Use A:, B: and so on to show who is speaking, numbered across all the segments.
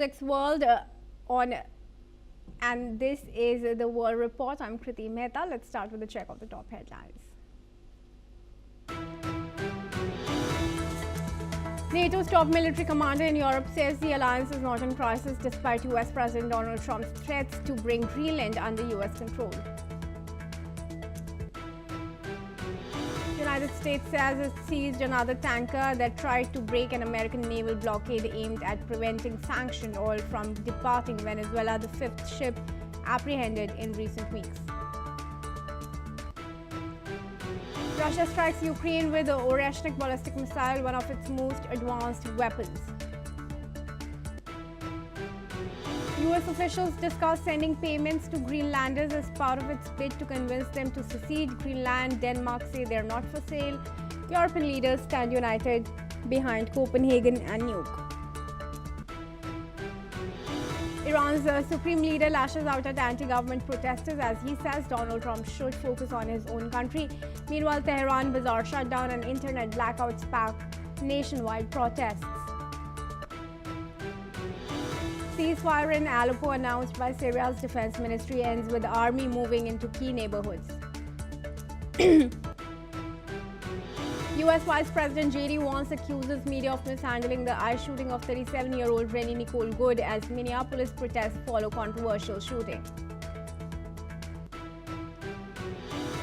A: NewsX World and this is the World Report. I'm Kriti Mehta. Let's start with a check of the top headlines. NATO's top military commander in Europe says the alliance is not in crisis despite US President Donald Trump's threats to bring Greenland under US control. The United States says it seized another tanker that tried to break an American naval blockade aimed at preventing sanctioned oil from departing Venezuela, the fifth ship apprehended in recent weeks. Russia strikes Ukraine with the Unrest ballistic missile, one of its most advanced weapons. US officials discuss sending payments to Greenlanders as part of its bid to convince them to secede. Greenland, Denmark say they're not for sale. European leaders stand united behind Copenhagen and Nuuk. Iran's Supreme Leader lashes out at anti-government protesters as he says Donald Trump should focus on his own country. Meanwhile, Tehran bazaar shutdown and internet blackouts spark nationwide protests. Ceasefire in Aleppo announced by Syria's defense ministry ends with the army moving into key neighborhoods. US Vice President JD Vance accuses media of mishandling the eye shooting of 37-year-old Rennie Nicole Good as Minneapolis protests follow controversial shooting.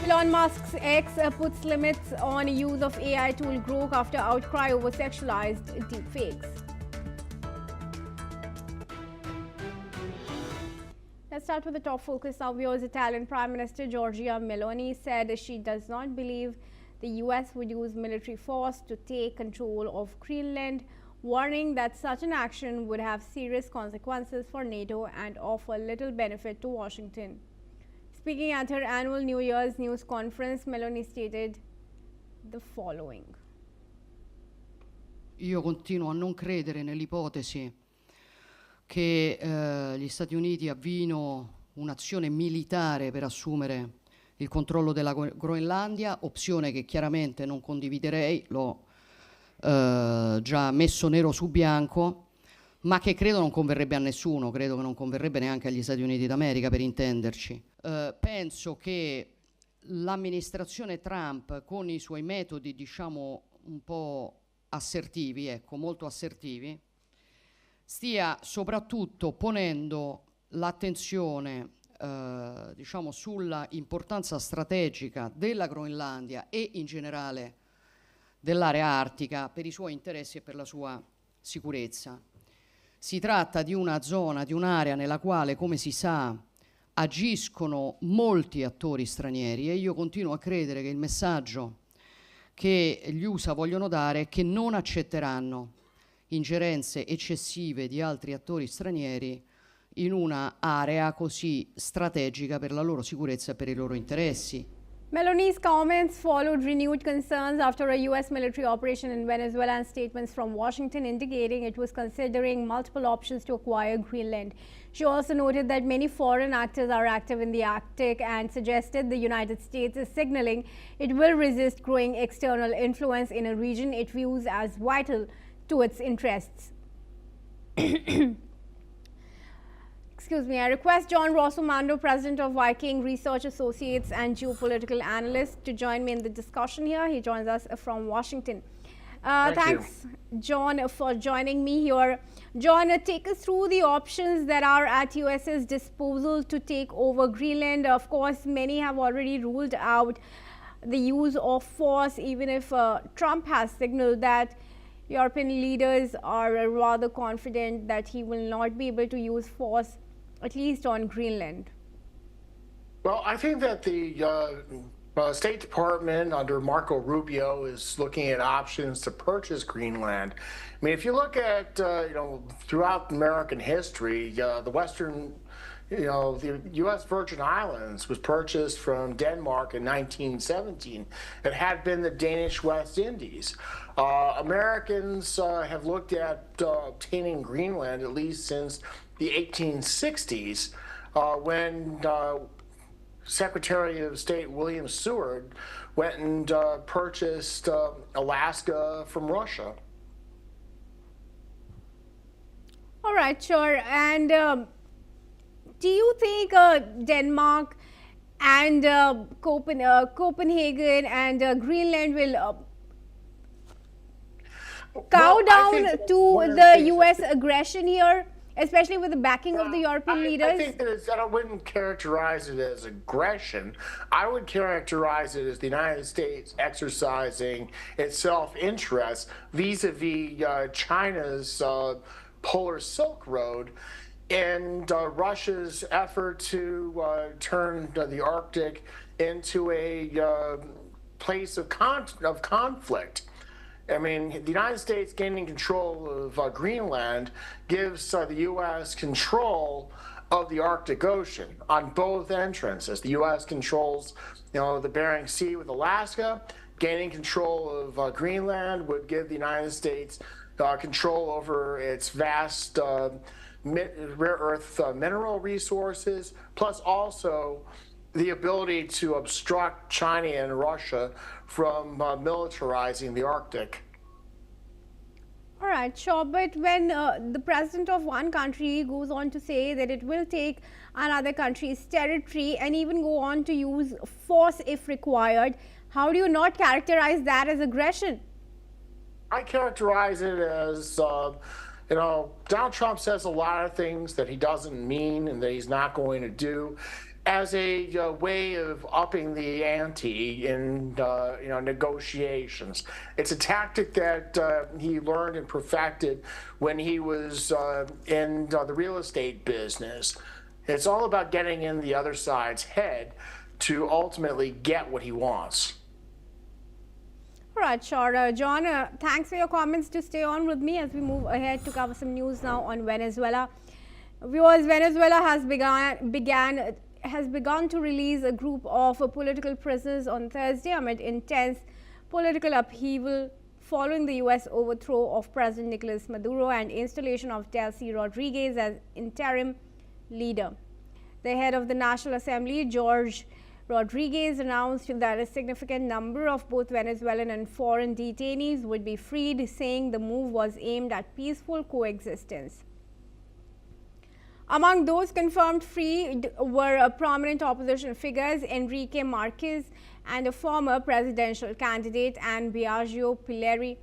A: Elon Musk's X puts limits on use of AI tool Grok after outcry over sexualized deepfakes. Let's start with the top focus now. Viewers, Italian Prime Minister Giorgia Meloni said she does not believe the US would use military force to take control of Greenland, warning that such an action would have serious consequences for NATO and offer little benefit to Washington. Speaking at her annual New Year's news conference, Meloni stated the following.
B: Io continuo a non credere nell'ipotesi che gli Stati Uniti avviino un'azione militare per assumere il controllo della Groenlandia, opzione che chiaramente non condividerei, l'ho già messo nero su bianco, ma che credo non converrebbe a nessuno, credo che non converrebbe neanche agli Stati Uniti d'America, per intenderci. Penso che l'amministrazione Trump, con i suoi metodi, diciamo, un po' assertivi, ecco, molto assertivi, stia soprattutto ponendo l'attenzione diciamo sulla importanza strategica della Groenlandia e in generale dell'area artica per i suoi interessi e per la sua sicurezza. Si tratta di una zona, di un'area nella quale, come si sa, agiscono molti attori stranieri e io continuo a credere che il messaggio che gli USA vogliono dare è che non accetteranno ingerenze eccessive di altri attori stranieri in una area così strategica per la loro sicurezza e per i loro interessi.
A: Meloni's comments followed renewed concerns after a US military operation in Venezuela and statements from Washington indicating it was considering multiple options to acquire Greenland. She also noted that many foreign actors are active in the Arctic and suggested the United States is signaling it will resist growing external influence in a region it views as vital to its interests. Excuse me, I request John Rossomando, President of Viking Research Associates and geopolitical analyst, to join me in the discussion here. He joins us from Washington. Thanks, John, for joining me here. John, take us through the options that are at US's disposal to take over Greenland. Of course, many have already ruled out the use of force, even if Trump has signaled that European leaders are rather confident that he will not be able to use force, at least on Greenland.
C: Well, I think that the State Department under Marco Rubio is looking at options to purchase Greenland. I mean, if you look at, throughout American history, the Western, the U.S. Virgin Islands was purchased from Denmark in 1917. It had been the Danish West Indies. Americans have looked at obtaining Greenland at least since the 1860s, when Secretary of State William Seward went and purchased Alaska from Russia.
A: All right, sure. And do you think Denmark and Copenhagen and Greenland will cow
C: Well, I
A: down
C: think
A: to
C: one of
A: the
C: things
A: U.S. aggression here, especially with the backing of the European
C: I
A: leaders?
C: think that I wouldn't characterize it as aggression. I would characterize it as the United States exercising its self-interest vis-a-vis China's Polar Silk Road and Russia's effort to turn the Arctic into a place of conflict. I mean, the United States gaining control of Greenland gives the U.S. control of the Arctic Ocean on both entrances. The U.S. controls, the Bering Sea with Alaska. Gaining control of Greenland would give the United States control over its vast rare earth mineral resources, plus also the ability to obstruct China and Russia from militarizing the Arctic.
A: All right, sure. But when the president of one country goes on to say that it will take another country's territory and even go on to use force if required, how do you not characterize that as aggression?
C: I characterize it as, Donald Trump says a lot of things that he doesn't mean and that he's not going to do as a way of upping the ante in negotiations. It's a tactic that he learned and perfected when he was in the real estate business. It's all about getting in the other side's head to ultimately get what he wants.
A: All right, sure. John, thanks for your comments. To stay on with me as we move ahead to cover some news now on Venezuela. Viewers, Venezuela has begun to release a group of political prisoners on Thursday amid intense political upheaval following the U.S. overthrow of President Nicolas Maduro and installation of Delcy Rodriguez as interim leader. The head of the National Assembly, George Rodriguez, announced that a significant number of both Venezuelan and foreign detainees would be freed, saying the move was aimed at peaceful coexistence. Among those confirmed free were prominent opposition figures Enrique Marquez and a former presidential candidate, and Biagio Pilleri,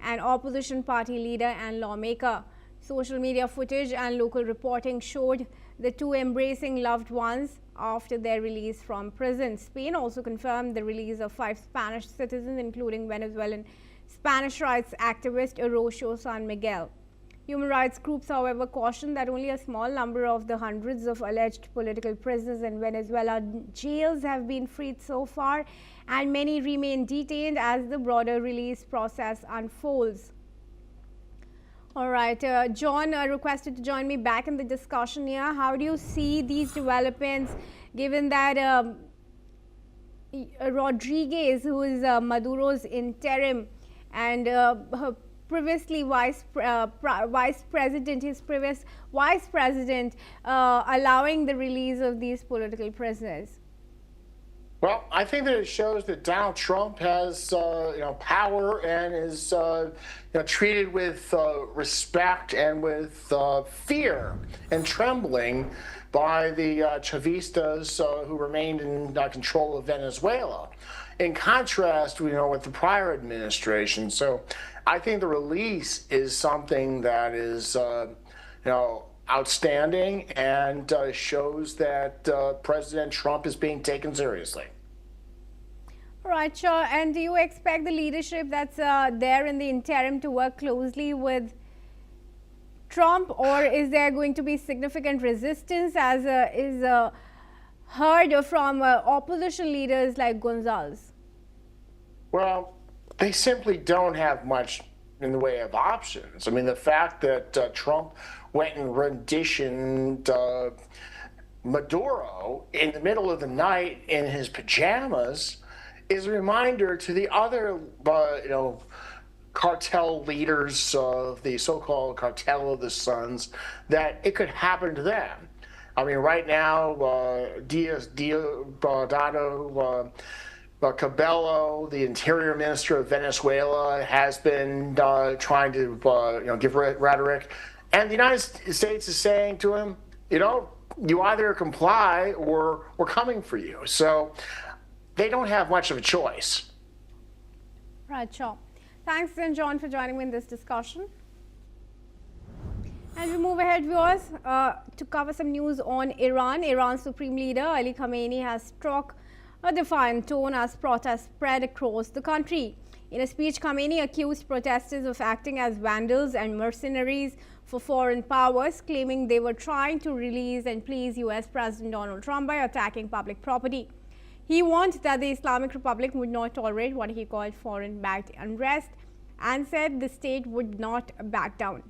A: an opposition party leader and lawmaker. Social media footage and local reporting showed the two embracing loved ones after their release from prison. Spain also confirmed the release of 5 Spanish citizens, including Venezuelan Spanish rights activist Arroyo San Miguel. Human rights groups, however, cautioned that only a small number of the hundreds of alleged political prisoners in Venezuela jails have been freed so far, and many remain detained as the broader release process unfolds. All right, John requested to join me back in the discussion here. How do you see these developments, given that Rodriguez, who is Maduro's interim and her previously vice president, his previous vice president, allowing the release of these political prisoners?
C: Well, I think that it shows that Donald Trump has, power and is, treated with respect and with fear and trembling by the Chavistas who remained in control of Venezuela. In contrast, with the prior administration. So I think the release is something that is, outstanding and shows that President Trump is being taken seriously.
A: Right, sure. And do you expect the leadership that's there in the interim to work closely with Trump, or is there going to be significant resistance, as is heard from opposition leaders like Gonzalez?
C: Well, they simply don't have much in the way of options. I mean, the fact that Trump went and renditioned Maduro in the middle of the night in his pajamas is a reminder to the other, cartel leaders of the so-called cartel of the Suns that it could happen to them. I mean, right now, Diosdado Cabello, the Interior Minister of Venezuela, has been trying to give rhetoric And the United States is saying to him, you know, you either comply or we're coming for you. So they don't have much of a choice.
A: Right, sure. Thanks, then, John, for joining me in this discussion. And we move ahead, viewers, to cover some news on Iran. Iran's Supreme Leader Ali Khamenei has struck a defiant tone as protests spread across the country. In a speech, Khamenei accused protesters of acting as vandals and mercenaries for foreign powers, claiming they were trying to release and please US President Donald Trump by attacking public property. He warned that the Islamic Republic would not tolerate what he called foreign-backed unrest and said the state would not back down.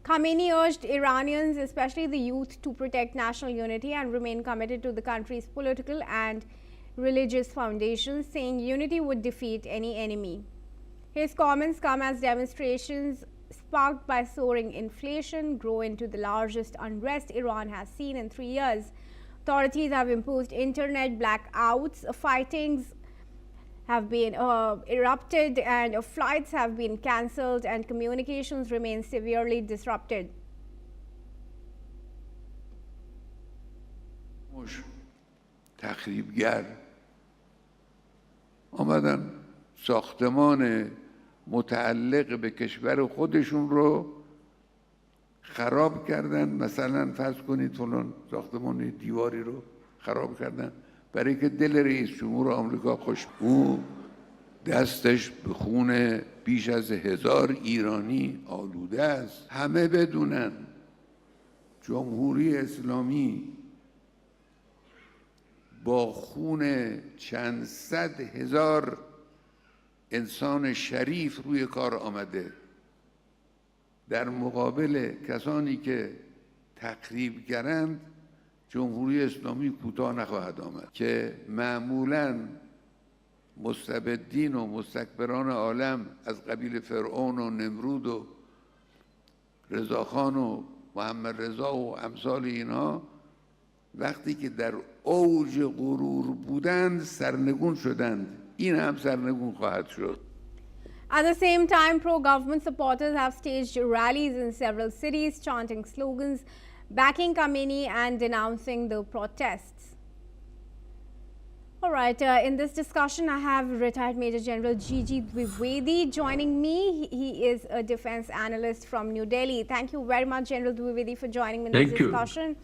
A: Khamenei urged Iranians, especially the youth, to protect national unity and remain committed to the country's political and religious foundations, saying unity would defeat any enemy. His comments come as demonstrations sparked by soaring inflation grow into the largest unrest Iran has seen in 3 years. Authorities have imposed internet blackouts, fightings have been erupted and flights have been cancelled and communications remain severely disrupted.
D: تخریبگر آمدن ساختمان متعلق به کشور خودشون رو خراب کردن. مثلا فرض کنید فلان ساختمان دیواری رو خراب کردن برای که دل رئیس جمهور آمریکا خوش. او دستش به خون بیش از 1000 ایرانی آلوده است. همه بدونن جمهوری اسلامی با خون چند صد هزار انسان شریف روی کار آمده، در مقابل کسانی که تخریبگرند جمهوری اسلامی کوتاه نخواهد آمد که معمولاً مستبدین و مستکبران عالم از قبیل فرعون و نمرود و رضاخان و محمد رضا و امثال اینها وقتی که در اوج غرور بودند سرنگون شدند. این هم سرنگون خواهد شد.
A: At the same time, pro-government supporters have staged rallies in several cities, chanting slogans, backing Khamenei and denouncing the protests. All right, in this discussion, I have retired Major General G.G. Dwivedi joining me. He is a defense analyst from New Delhi. Thank you very much, General Dwivedi, for joining me in this discussion.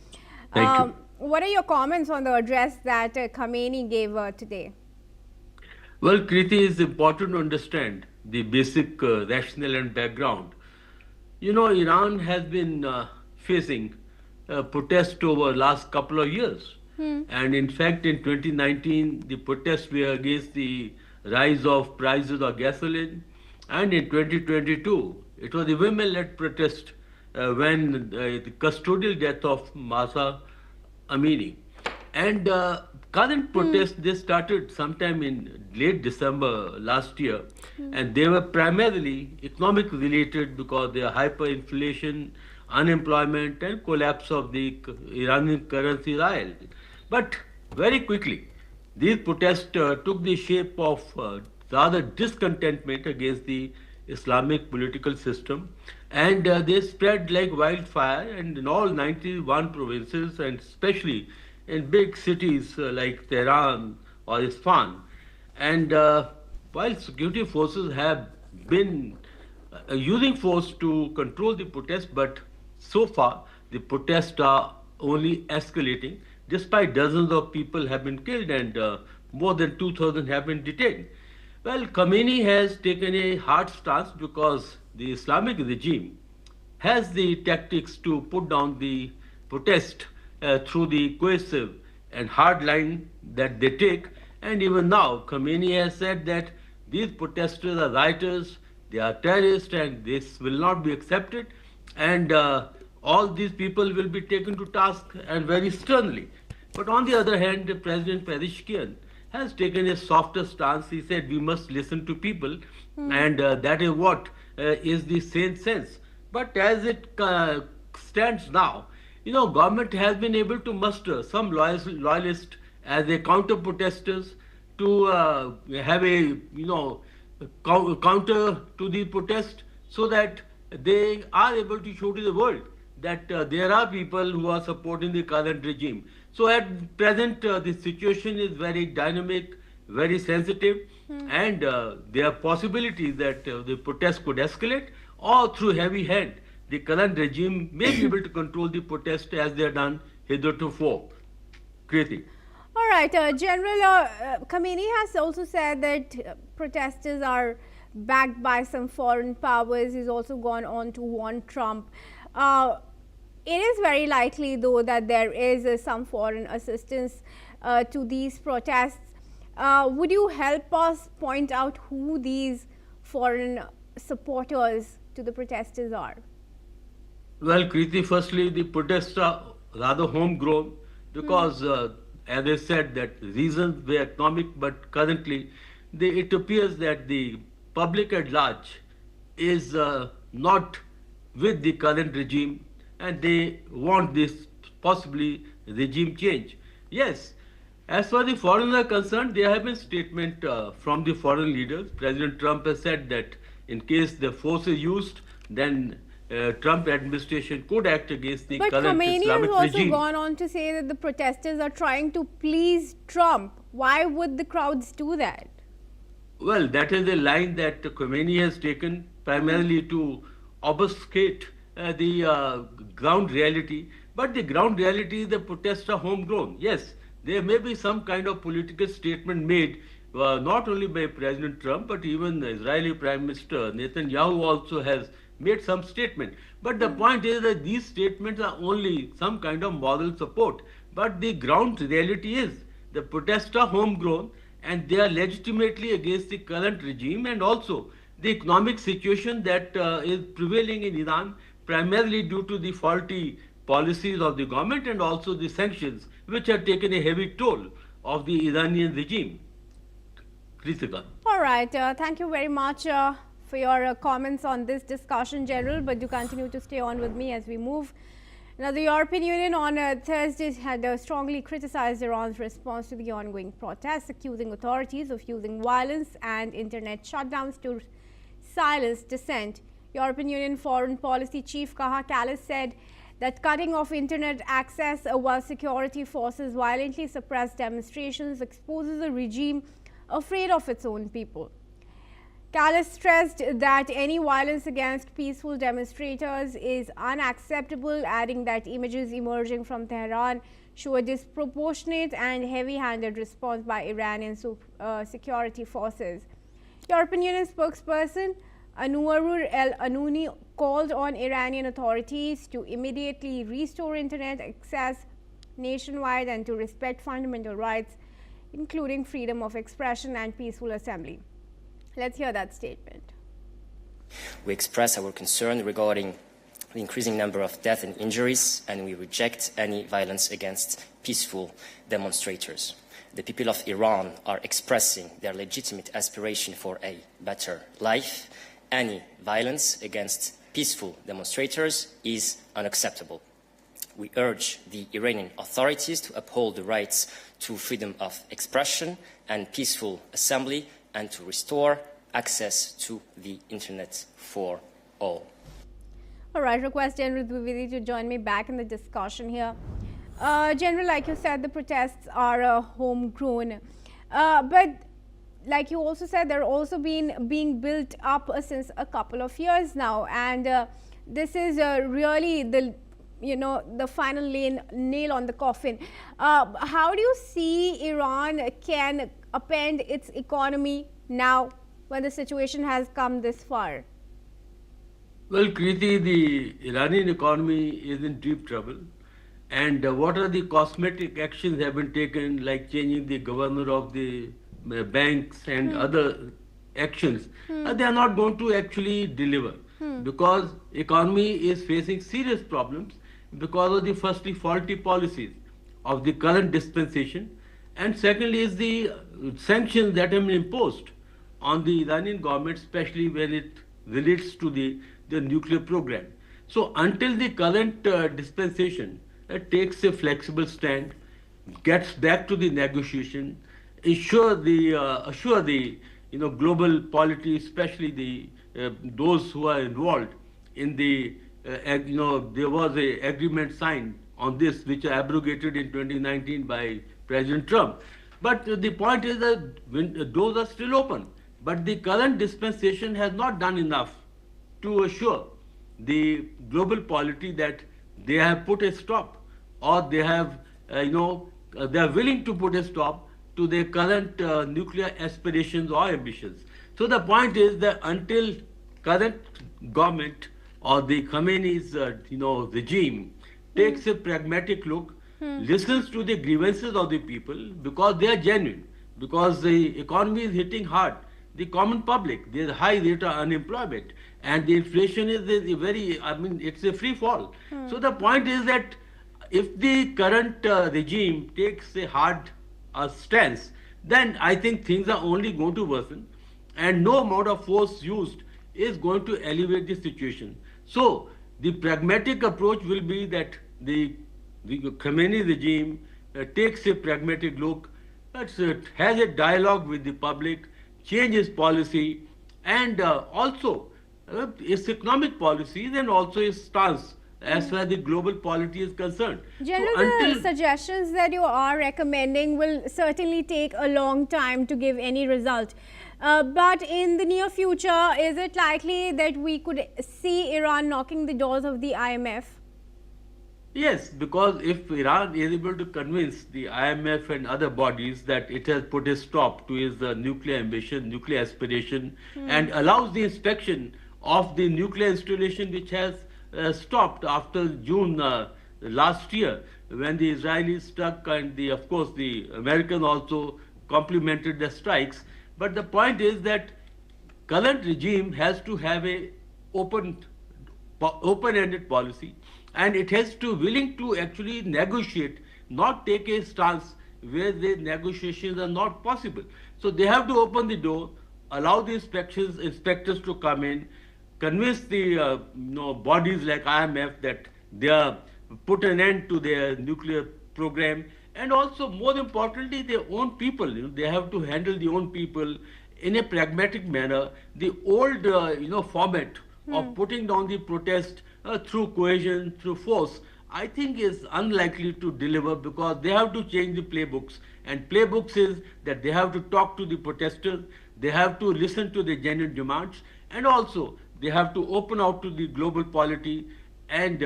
E: Thank you.
A: What are your comments on the address that Khamenei gave today?
E: Well, Kriti, it's important to understand the basic rationale and background. You know, Iran has been facing protest over last couple of years. And in fact, in 2019, the protests were against the rise of prices of gasoline. And in 2022, it was the women-led protest when the custodial death of Mahsa Amini. And current protests, they started sometime in late December last year. And they were primarily economic related because there are hyperinflation, unemployment and collapse of the Iranian currency rial. But very quickly, these protests took the shape of rather discontentment against the Islamic political system, and they spread like wildfire, and in all 91 provinces, and especially in big cities like Tehran or Isfahan. And while security forces have been using force to control the protests, but so far the protests are only escalating, despite dozens of people have been killed and more than 2,000 have been detained. Well, Khamenei has taken a hard stance because the Islamic regime has the tactics to put down the protest through the coercive and hard line that they take. And even now, Khamenei has said that these protesters are rioters, they are terrorists, and this will not be accepted. And all these people will be taken to task and very sternly. But on the other hand, President Pezeshkian has taken a softer stance. He said we must listen to people, and that is what is the sane sense. But as it stands now, you know, government has been able to muster some loyalists as a counter protesters to have a, you know, counter to the protest, so that they are able to show to the world that there are people who are supporting the current regime. So at present, the situation is very dynamic, very sensitive, and there are possibilities that the protests could escalate, or through heavy hand, the current regime may be able to control the protest as they have done hitherto. Kriti.
A: All right, General Khamenei has also said that protesters are backed by some foreign powers. He's also gone on to warn Trump. It is very likely, though, that there is some foreign assistance to these protests. Would you help us point out who these foreign supporters to the protesters are?
E: Well, Kriti, firstly, the protests are rather homegrown because, as I said, that reasons were economic, but currently it appears that the public at large is not with the current regime, and they want this possibly regime change. Yes, as far as the foreigners are concerned, there have been statements from the foreign leaders. President Trump has said that in case the force is used, then Trump administration could act against the current
A: Khamenei
E: Islamic
A: has also
E: regime.
A: gone on to say that the protesters are trying to please Trump. Why would the crowds do that?
E: Well, that is a line that Khomeini has taken primarily to obfuscate the ground reality. But the ground reality is the protests are homegrown. Yes, there may be some kind of political statement made not only by President Trump, but even the Israeli Prime Minister Netanyahu also has made some statement. But the point is that these statements are only some kind of moral support. But the ground reality is the protests are homegrown, and they are legitimately against the current regime, and also the economic situation that is prevailing in Iran, primarily due to the faulty policies of the government and also the sanctions which have taken a heavy toll of the Iranian regime. Kritika.
A: All right. Thank you very much for your comments on this discussion, General, but do continue to stay on with me as we move. Now, the European Union on Thursday had strongly criticized Iran's response to the ongoing protests, accusing authorities of using violence and internet shutdowns to silence dissent. European Union Foreign Policy Chief Kaja Kallas said that cutting off internet access while security forces violently suppress demonstrations exposes a regime afraid of its own people. Kallas stressed that any violence against peaceful demonstrators is unacceptable, adding that images emerging from Tehran show a disproportionate and heavy-handed response by Iranian security forces. European Union spokesperson Anouar El-Anouni called on Iranian authorities to immediately restore internet access nationwide and to respect fundamental rights, including freedom of expression and peaceful assembly. Let's hear that statement.
F: We express our concern regarding the increasing number of deaths and injuries, and we reject any violence against peaceful demonstrators. The people of Iran are expressing their legitimate aspiration for a better life. Any violence against peaceful demonstrators is unacceptable. We urge the Iranian authorities to uphold the rights to freedom of expression and peaceful assembly, and to restore access to the internet for all.
A: All right, request General Dwivedi to join me back in the discussion here. General, like you said, the protests are homegrown, but like you also said, they're also being built up since a couple of years now, and this is really the final nail on the coffin. How do you see Iran can upend its economy now when the situation has come this far?
E: Well, Kriti, the Iranian economy is in deep trouble. And what are the cosmetic actions have been taken, like changing the governor of the banks and other actions? They are not going to actually deliver because economy is facing serious problems because of the firstly faulty policies of the current dispensation, and secondly is the sanctions that have been imposed on the Iranian government, especially when it relates to the nuclear program. So until the current dispensation takes a flexible stand, gets back to the negotiation, assure the global polity, especially those who are involved in the, there was a agreement signed on this, which abrogated in 2019 by President Trump. But the point is that doors are still open. But the current dispensation has not done enough to assure the global polity that they have put a stop, or they have, they are willing to put a stop to their current nuclear aspirations or ambitions. So the point is that until current government or the Khamenei's, regime takes a pragmatic look, listens to the grievances of the people because they are genuine, because the economy is hitting hard the common public. There's a high rate of unemployment, and the inflation is it's a free fall. So the point is that if the current regime takes a hard stance, then I think things are only going to worsen, and no amount of force used is going to elevate the situation. So the pragmatic approach will be that the Khamenei regime takes a pragmatic look, has a dialogue with the public, changes policy, and also its economic policies, and also its stance as far as the global polity is concerned.
A: General, the suggestions that you are recommending will certainly take a long time to give any result. But in the near future, is it likely that we could see Iran knocking the doors of the IMF?
E: Yes, because if Iran is able to convince the IMF and other bodies that it has put a stop to its nuclear ambition, nuclear aspiration, and allows the inspection of the nuclear installation which has stopped after June last year, when the Israelis struck, and of course the Americans also complemented the strikes. But the point is that current regime has to have a open-ended policy, and it has to willing to actually negotiate, not take a stance where the negotiations are not possible. So they have to open the door, allow the inspectors to come in, convince the bodies like IMF that they are put an end to their nuclear program, and also more importantly their own people. They have to handle their own people in a pragmatic manner. The old format of putting down the protest through coercion, through force, I think is unlikely to deliver, because they have to change the playbooks, and playbooks is that they have to talk to the protesters, they have to listen to the genuine demands, and also they have to open out to the global polity, and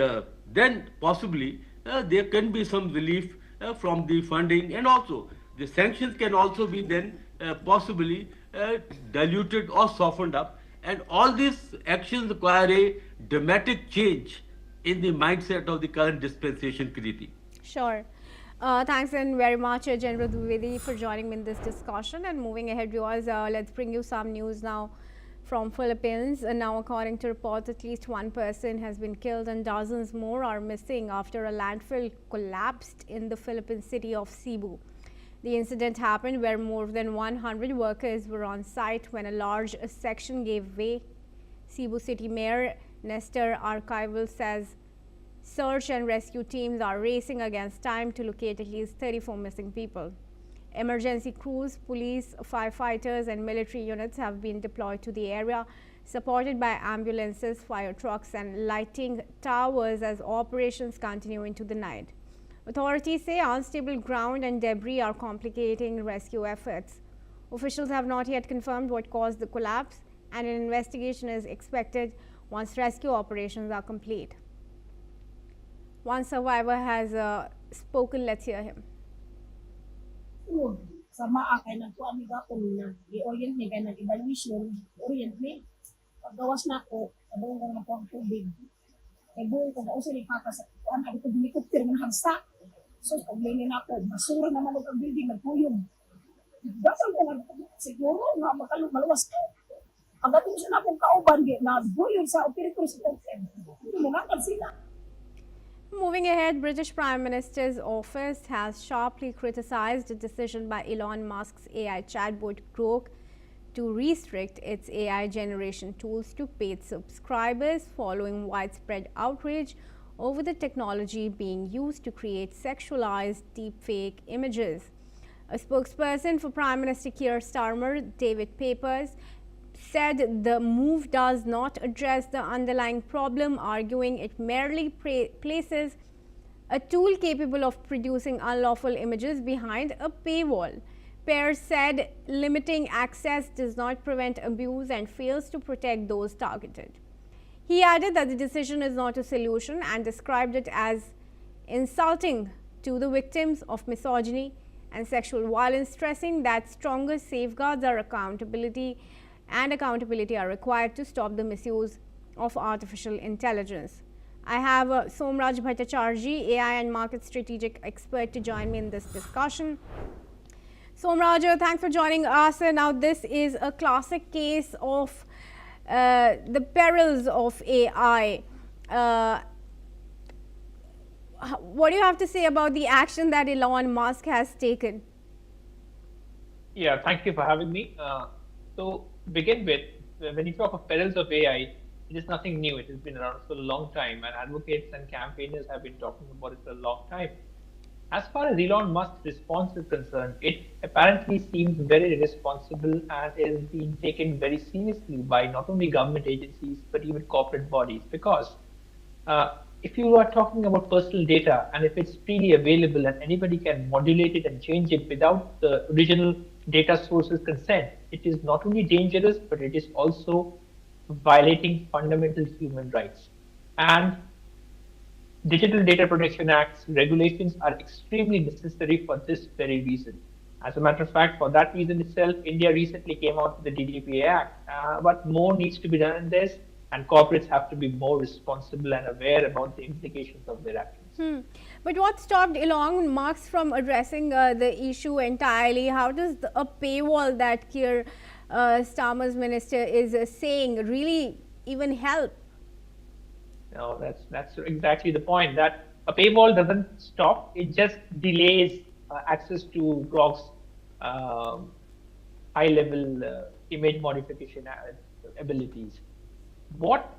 E: then possibly there can be some relief from the funding, and also the sanctions can also be then possibly diluted or softened up. And all these actions require a dramatic change in the mindset of the current dispensation, Kriti.
A: Sure. Thanks and very much, General Dwivedi, for joining me in this discussion. And moving ahead, viewers, let's bring you some news now from Philippines. Now, according to reports, at least one person has been killed and dozens more are missing after a landfill collapsed in the Philippine city of Cebu. The incident happened where more than 100 workers were on site when a large section gave way. Cebu City Mayor Nestor Archival says search and rescue teams are racing against time to locate at least 34 missing people. Emergency crews, police, firefighters and military units have been deployed to the area, supported by ambulances, fire trucks and lighting towers as operations continue into the night. Authorities say unstable ground and debris are complicating rescue efforts. Officials have not yet confirmed what caused the collapse, and an investigation is expected once rescue operations are complete. One survivor has spoken. Let's hear him.
G: Sama akin na po amiga ko na i-orient ni kay nag-evaluation, orient ni. Paggawas na ko, abong ko na po ang tubig. Kaya buong ko na uso ni kakasat ko, ang ko helicopter ng hangsa. So, paglinin ako, masura naman ang building, nagpuyong. Dasal ko na siguro na maluwas ko. Pagdating siya na akong kauban, nagpuyong sa operator sa hotel. Hindi mo nakal sila.
A: Moving ahead, British Prime Minister's office has sharply criticized a decision by Elon Musk's AI chatbot Grok to restrict its AI generation tools to paid subscribers following widespread outrage over the technology being used to create sexualized deepfake images. A spokesperson for Prime Minister Keir Starmer, David Papers, said the move does not address the underlying problem, arguing it merely places a tool capable of producing unlawful images behind a paywall. Pair said limiting access does not prevent abuse and fails to protect those targeted. He added that the decision is not a solution and described it as insulting to the victims of misogyny and sexual violence, stressing that stronger safeguards are accountability are required to stop the misuse of artificial intelligence. I have Somraj Bhattacharjee, AI and market strategic expert, to join me in this discussion. Somraj, thanks for joining us. Now, this is a classic case of the perils of AI. What do you have to say about the action that Elon Musk has taken?
H: Yeah, thank you for having me. So, begin with, when you talk of perils of AI, it is nothing new. It has been around for a long time, and advocates and campaigners have been talking about it for a long time. As far as Elon Musk's response is concerned, it apparently seems very irresponsible and is being taken very seriously by not only government agencies but even corporate bodies. Because if you are talking about personal data and if it's freely available and anybody can modulate it and change it without the original data source's consent, it is not only dangerous but it is also violating fundamental human rights. And Digital Data Protection Act's regulations are extremely necessary for this very reason. As a matter of fact, for that reason itself, India recently came out with the DDPA Act, but more needs to be done in this, and corporates have to be more responsible and aware about the implications of their actions.
A: But what stopped Elon Musk from addressing the issue entirely? How does a paywall that Keir Starmer's minister is saying really even help?
H: No, that's exactly the point. That a paywall doesn't stop; it just delays access to Grok's high-level image modification abilities. What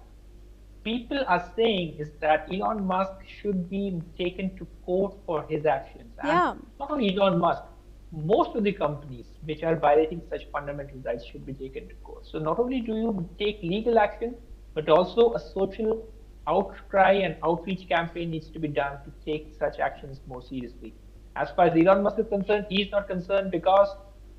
H: people are saying is that Elon Musk should be taken to court for his actions.
A: Yeah.
H: And not only Elon Musk, most of the companies which are violating such fundamental rights should be taken to court. So not only do you take legal action, but also a social outcry and outreach campaign needs to be done to take such actions more seriously. As far as Elon Musk is concerned, he's not concerned because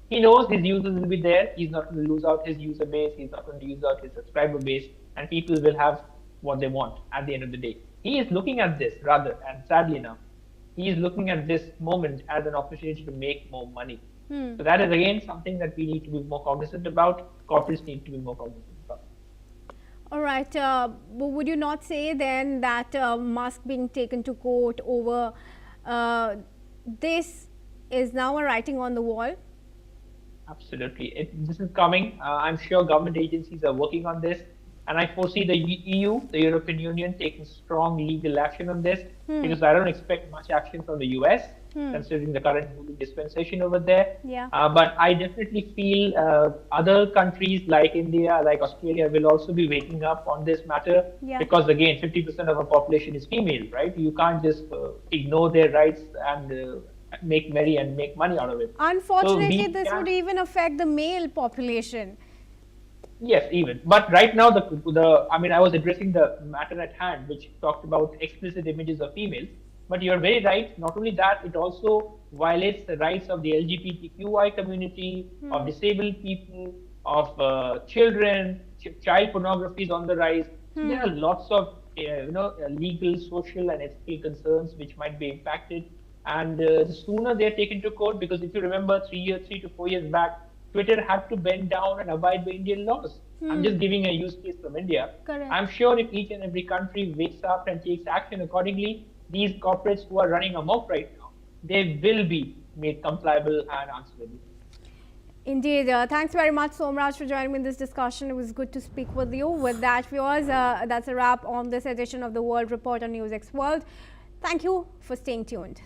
H: he knows his users will be there. He's not going to lose out his user base. He's not going to lose out his subscriber base, and people will have what they want at the end of the day. He is looking at this rather, and sadly enough, he is looking at this moment as an opportunity to make more money. So that is again something that we need to be more cognizant about. Corporates need to be more cognizant about.
A: All right. Would you not say then that Musk being taken to court over this is now a writing on the wall?
H: Absolutely. This is coming. I'm sure government agencies are working on this. And I foresee the EU, the European Union, taking strong legal action on this because I don't expect much action from the US, considering the current dispensation over there.
A: Yeah.
H: But I definitely feel other countries like India, like Australia, will also be waking up on this matter because, again, 50% of our population is female, right? You can't just ignore their rights and make merry and make money out of it.
A: Unfortunately, this would even affect the male population.
H: Yes, even. But right now, I was addressing the matter at hand, which talked about explicit images of females. But you're very right. Not only that, it also violates the rights of the LGBTQI community, of disabled people, of children. Child pornography is on the rise. So there are lots of legal, social, and ethical concerns which might be impacted. And the sooner they're taken to court, because if you remember 3 to 4 years back, Twitter had to bend down and abide by Indian laws. I'm just giving a use case from India.
A: Correct.
H: I'm sure if each and every country wakes up and takes action accordingly, these corporates who are running amok right now, they will be made compliable and answerable.
A: Indeed. Thanks very much, Somraj, for joining me in this discussion. It was good to speak with you. With that, viewers, that's a wrap on this edition of the World Report on NewsX World. Thank you for staying tuned.